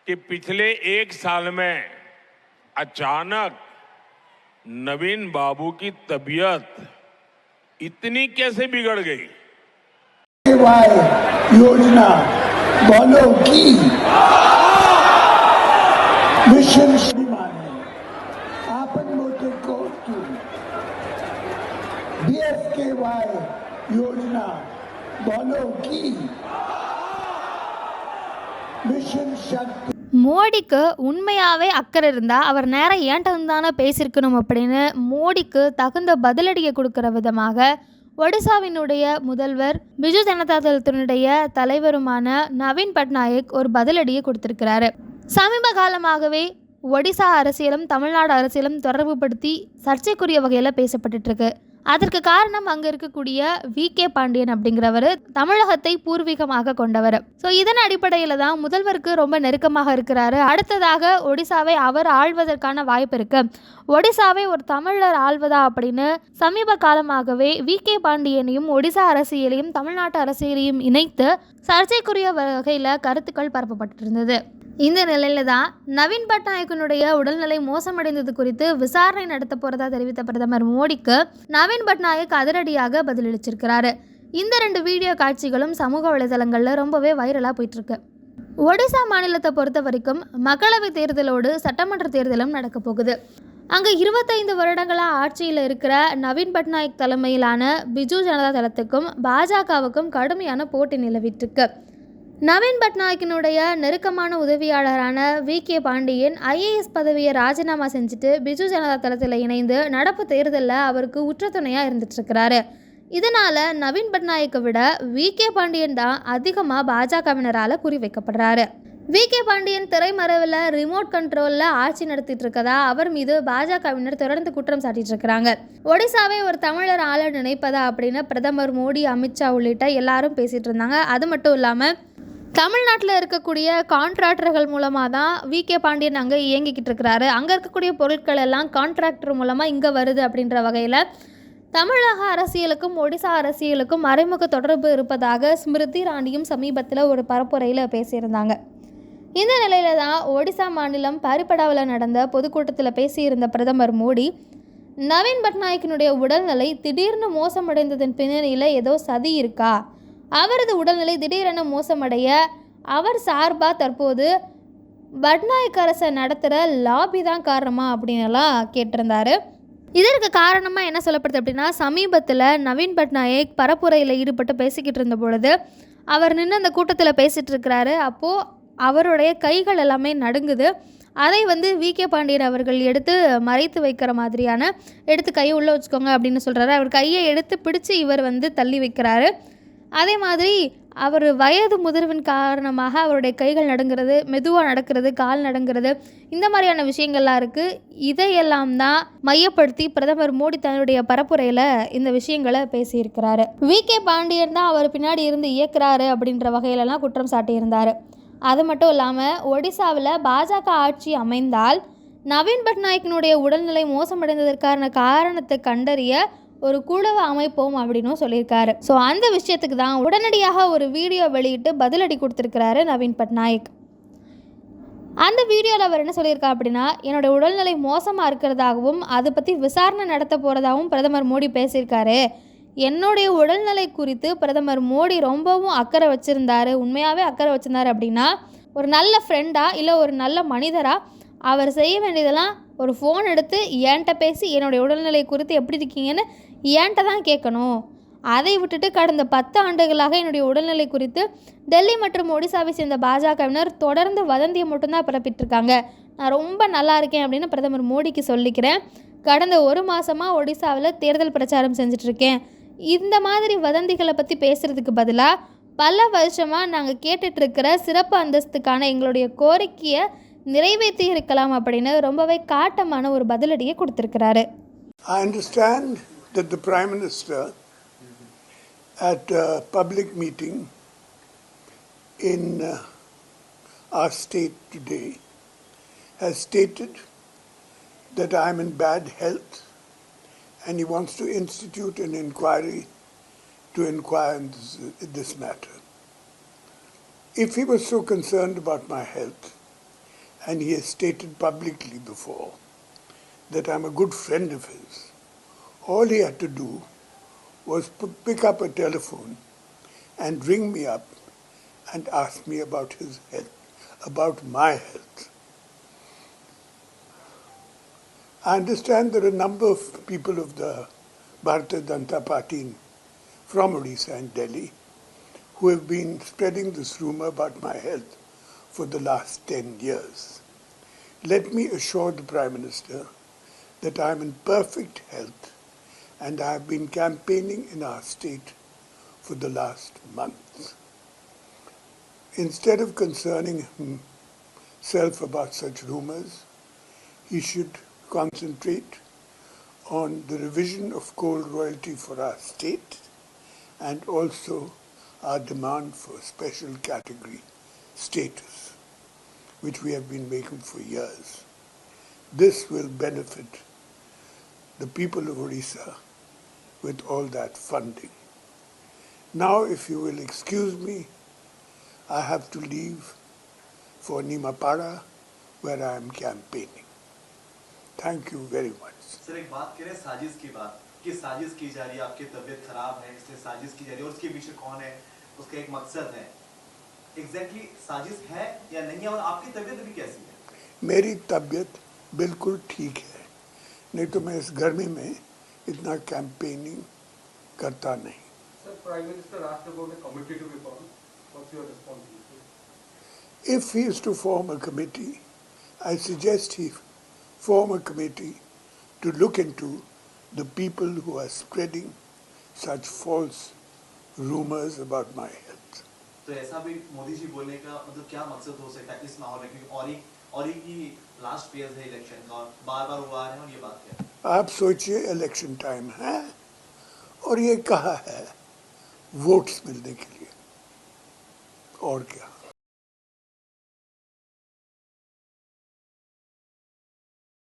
कि पिछले एक साल में अचानक नवीन बाबू की तबीयत इतनी कैसे बिगड़ गई। योजना बोलो की मिशन आपण मोठे कोर्टू BSKY योजना बोलो की मिशन शक्ति। மோடிக்கு உண்மையாகவே அக்கறை இருந்தால் அவர் நேரம் ஏன்ட்ட தானே பேசியிருக்கணும் அப்படின்னு மோடிக்கு தகுந்த பதிலடியை கொடுக்குற விதமாக ஒடிசாவினுடைய முதல்வர் பிஜு ஜனதா தளத்தினுடைய தலைவருமான நவீன் பட்நாயக் ஒரு பதிலடியை கொடுத்திருக்கிறாரு. சமீப காலமாகவே ஒடிசா அரசியலும் தமிழ்நாடு அரசியலும் தொடர்புபடுத்தி சர்ச்சைக்குரிய வகையில் பேசப்பட்டு இருக்கு. அதற்கு காரணம் அங்கே இருக்கக்கூடிய VK பாண்டியன் அப்படிங்கிறவர் தமிழகத்தை பூர்வீகமாக கொண்டவர். ஸோ இதன் அடிப்படையில் தான் முதல்வருக்கு ரொம்ப நெருக்கமாக இருக்கிறாரு. அடுத்ததாக ஒடிசாவை அவர் ஆள்வதற்கான வாய்ப்பு இருக்கு. ஒடிசாவை ஒரு தமிழர் ஆள்வதா அப்படின்னு சமீப காலமாகவே VK பாண்டியனையும் ஒடிசா அரசியலையும் தமிழ்நாட்டு அரசியலையும் இணைத்து சர்ச்சைக்குரிய வகையில் கருத்துக்கள் பரப்பப்பட்டிருந்தது. இந்த நிலையில தான் நவீன் பட்நாயக்கனுடைய உடல்நிலை மோசமடைந்தது குறித்து விசாரணை நடத்த போறதா தெரிவித்த பிரதமர் மோடிக்கு நவீன் பட்நாயக் அதிரடியாக பதிலளிச்சிருக்கிறாரு. இந்த 2 வீடியோ காட்சிகளும் சமூக வலைதளங்களில் ரொம்பவே வைரலாக போயிட்டு இருக்கு. ஒடிசா மாநிலத்தை பொறுத்த வரைக்கும் மக்களவை தேர்தலோடு சட்டமன்ற தேர்தலும் நடக்க போகுது. அங்கே 25 வருடங்களாக ஆட்சியில் இருக்கிற நவீன் பட்நாயக் தலைமையிலான பிஜு ஜனதா தளத்துக்கும் பாஜகவுக்கும் கடுமையான போட்டி நிலவிட்டிருக்கு. நவீன் பட்நாயக்கினுடைய நெருக்கமான உதவியாளரான VK பாண்டியன் IAS பதவியை ராஜினாமா செஞ்சுட்டு பிஜு ஜனதா தளத்தில் இணைந்து நடப்பு தேர்தலில் அவருக்கு உற்ற துணையாக இருந்துட்டுருக்கிறாரு. இதனால் நவீன் பட்நாயக்கை விட VK பாண்டியன் தான் அதிகமாக பாஜகவினரால் குறிவைக்கப்படுறாரு. VK பாண்டியன் திரைமறைவில் ரிமோட் கண்ட்ரோலில் ஆட்சி நடத்திட்டு இருக்கதா அவர் மீது பாஜகவினர் தொடர்ந்து குற்றம் சாட்டிட்டு இருக்கிறாங்க. ஒடிசாவை ஒரு தமிழர் ஆள நினைப்பதா அப்படின்னு பிரதமர் மோடி, அமித்ஷா உள்ளிட்ட எல்லாரும் பேசிகிட்டு இருந்தாங்க. அது மட்டும் இல்லாமல் தமிழ்நாட்டில் இருக்கக்கூடிய கான்ட்ராக்டர்கள் மூலமாக தான் VK பாண்டியன் அங்கே இயங்கிக்கிட்டு இருக்கிறாரு. அங்கே இருக்கக்கூடிய பொருட்கள் எல்லாம் கான்ட்ராக்டர் மூலமாக இங்கே வருது அப்படின்ற வகையில் தமிழக அரசியலுக்கும் ஒடிசா அரசியலுக்கும் மறைமுக தொடர்பு இருப்பதாக ஸ்மிருதி இரானியும் சமீபத்தில் ஒரு பரப்புரையில் பேசியிருந்தாங்க. இந்த நிலையில தான் ஒடிசா மாநிலம் பாரிப்படாவில் நடந்த பொதுக்கூட்டத்தில் பேசியிருந்த பிரதமர் மோடி நவீன் பட்நாயக்கினுடைய உடல்நிலை திடீர்னு மோசமடைந்ததன் பின்னணியில் ஏதோ சதி இருக்கா, அவரது உடல்நிலை திடீரென மோசமடைய அவர் சார்பாக தற்போது பட்நாயக் அரசை நடத்துகிற லாபி தான் காரணமா அப்படின்னுலாம் கேட்டிருந்தாரு. இதற்கு காரணமாக என்ன சொல்லப்படுது அப்படின்னா, சமீபத்தில் நவீன் பட்நாயக் பரப்புரையில் ஈடுபட்டு பேசிக்கிட்டு இருந்த பொழுது அவர் நின்று அந்த கூட்டத்தில் பேசிகிட்டு இருக்கிறாரு. அப்போது அவருடைய கைகள் எல்லாமே நடுங்குது. அதை VK பாண்டியன் அவர்கள் எடுத்து மறைத்து வைக்கிற மாதிரியான எடுத்து கையை உள்ளே வச்சுக்கோங்க அப்படின்னு சொல்கிறாரு. அவர் கையை எடுத்து பிடிச்சி இவர் தள்ளி வைக்கிறாரு. அதே மாதிரி அவர் வயது முதிர்வின் காரணமாக அவருடைய கைகள் நடுங்கிறது, மெதுவாக நடக்கிறது, கால் நடுங்கிறது, இந்த மாதிரியான விஷயங்கள்லாம் இருக்குது. இதையெல்லாம் தான் மையப்படுத்தி பிரதமர் மோடி தன்னுடைய பரப்புரையில் இந்த விஷயங்களை பேசியிருக்கிறாரு. VK பாண்டியன் தான் அவர் பின்னாடி இருந்து இயக்குறாரு அப்படின்ற வகையிலலாம் குற்றம் சாட்டியிருந்தார். அது மட்டும் இல்லாமல் ஒடிசாவில் பாஜக ஆட்சி அமைந்தால் நவீன் பட்நாயக்கினுடைய உடல்நிலை மோசமடைந்ததற்கான காரணத்தை கண்டறிய ஒரு குழுவை அமைப்போம் அப்படின்னும் சொல்லியிருக்காரு. ஸோ அந்த விஷயத்துக்கு தான் உடனடியாக ஒரு வீடியோ வெளியிட்டு பதிலடி கொடுத்துருக்கிறாரு நவீன் பட்நாயக். அந்த வீடியோவில் அவர் என்ன சொல்லியிருக்கா அப்படின்னா, என்னோடய உடல்நிலை மோசமாக இருக்கிறதாகவும் அதை பற்றி விசாரணை நடத்த போகிறதாகவும் பிரதமர் மோடி பேசியிருக்காரு. என்னுடைய உடல்நிலை குறித்து பிரதமர் மோடி ரொம்பவும் அக்கறை வச்சுருந்தார், உண்மையாகவே அக்கறை வச்சுருந்தார் அப்படின்னா ஒரு நல்ல ஃப்ரெண்டாக இல்லை ஒரு நல்ல மனிதராக அவர் செய்ய வேண்டியதெல்லாம் ஒரு ஃபோன் எடுத்து என்கிட்ட பேசி என்னுடைய உடல்நிலை குறித்து எப்படி இருக்கீங்கன்னு என்கிட்ட தான் கேட்கணும். அதை விட்டுட்டு கடந்த 10 ஆண்டுகளாக என்னுடைய உடல்நிலை குறித்து டெல்லி மற்றும் ஒடிசாவை சேர்ந்த பாஜகவினர் தொடர்ந்து வதந்தியை மட்டும்தான் பரப்பிட்டுருக்காங்க. நான் ரொம்ப நல்லா இருக்கேன் அப்படின்னு பிரதமர் மோடிக்கு சொல்லிக்கிறேன். கடந்த 1 மாதமாக ஒடிசாவில் தேர்தல் பிரச்சாரம் செஞ்சிட்ருக்கேன். இந்த மாதிரி வதந்திகளை பற்றி பேசுகிறதுக்கு பதிலாக பல வருஷமாக நாங்கள் கேட்டுட்ருக்கிற சிறப்பு அந்தஸ்துக்கான எங்களுடைய கோரிக்கையை நிறைவேற்றி இருக்கலாம் அப்படின்னு ரொம்பவே காட்டமான ஒரு பதிலடியை கொடுத்திருக்கிறாரு. I understand that the Prime Minister at a public meeting in our state today has stated that I am in bad health and he wants to institute an inquiry to inquire in this matter. If he was so concerned about my health, and he has stated publicly before that I'm a good friend of his. All he had to do was pick up a telephone and ring me up and ask me about his health, about my health. I understand there are a number of people of the Bharatiya Janata Party from Odisha and Delhi who have been spreading this rumor about my health for the last 10 years. Let me assure the Prime Minister that I am in perfect health and I have been campaigning in our state for the last month. Instead of concerning himself about such rumors, he should concentrate on the revision of coal royalty for our state and also our demand for special category status, which we have been making for years. This will benefit the people of Odisha with all that funding. Now, if you will excuse me, I have to leave for Nimapada, where I am campaigning. Thank you very much. Sir एक बात करें साजिश की बात कि साजिश की जा रही है, आपकी तबीयत खराब है इसलिए साजिश की जा रही है और उसके पीछे कौन है, उसका एक मकसद है, एग्जैक्टली साजिश है या नहीं है और आपकी तबीयत भी कैसी है? मेरी तबीयत बिल्कुल ठीक है, नहीं तो मैं इस गर्मी में इतना कैंपेनिंग करता नहीं. Sir, Prime Minister asked about a committee to be formed. What's your response? If he is to form a committee, I suggest he form a committee to look into the people who are spreading such false rumors about my health. तो ऐसा भी मोदी जी बोलने का मतलब क्या मकसद हो सकता है इस माहौल में, क्योंकि और की लास्ट फेज है इलेक्शन का और बार-बार हुआ है और ये बात क्या है? आप सोचिए इलेक्शन टाइम है और ये कहा है वोट्स मिलने के लिए, और क्या.